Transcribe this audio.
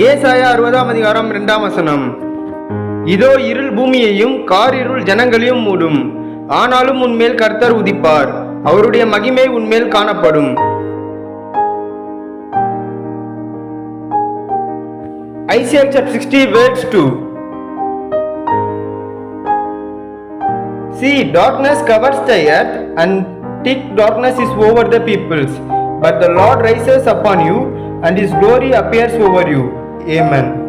ஏசாயா 60:2 இதோ இருள் பூமியையும் காரிருள் ஜனங்களையும் மூடும். ஆனாலும் உன்மேல் கர்த்தர் உதிப்பார், அவருடைய மகிமை உன்மேல் காணப்படும். Isaiah chapter 60 verse 2. See, darkness covers the earth, and thick darkness is over the peoples. But the Lord rises upon you, and His glory appears over you. Amen.